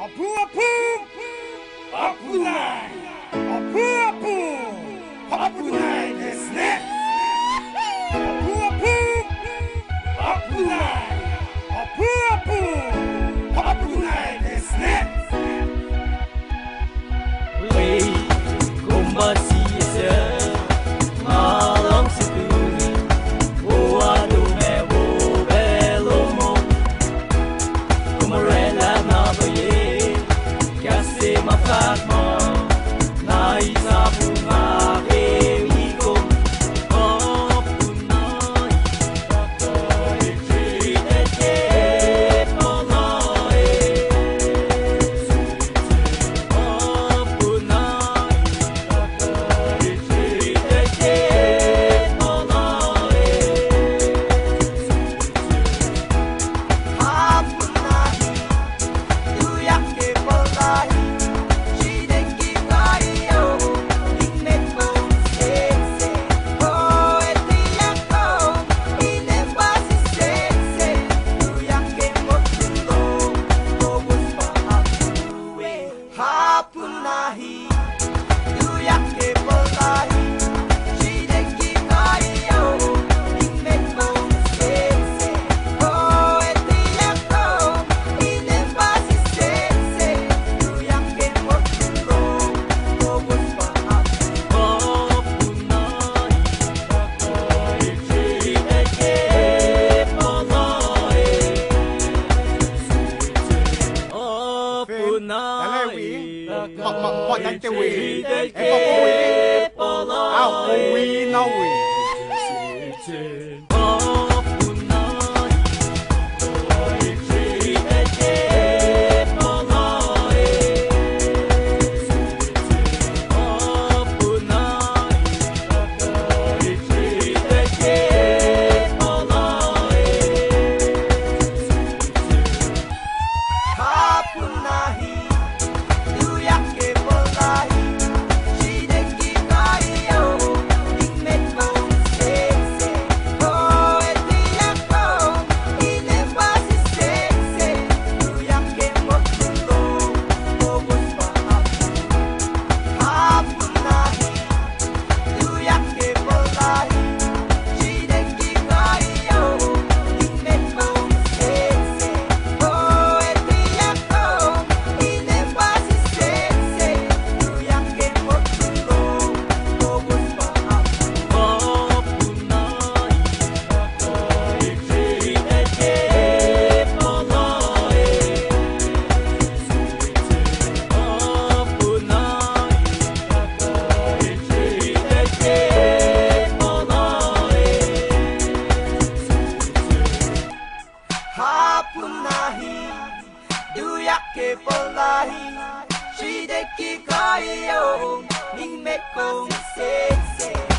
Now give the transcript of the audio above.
Apu apu, apunai. Apu apu, apunai desu ne. Apu apu, apunai. Apu apu, apunai desu ne. Wei, kung masisa, malang situri, buado me wo belo mo, kumarela na baye, kasi mapat mo, na isa bunga ewigo, opunay, kakaitrite palae, opunay, kakaitrite palae, hapunay, tuyak ke palae. Mọi đánh tiêu quỷ em không có quỷ đi ao quỷ nó quỷ ke polahi, shideki kai yo, ning me kong se se.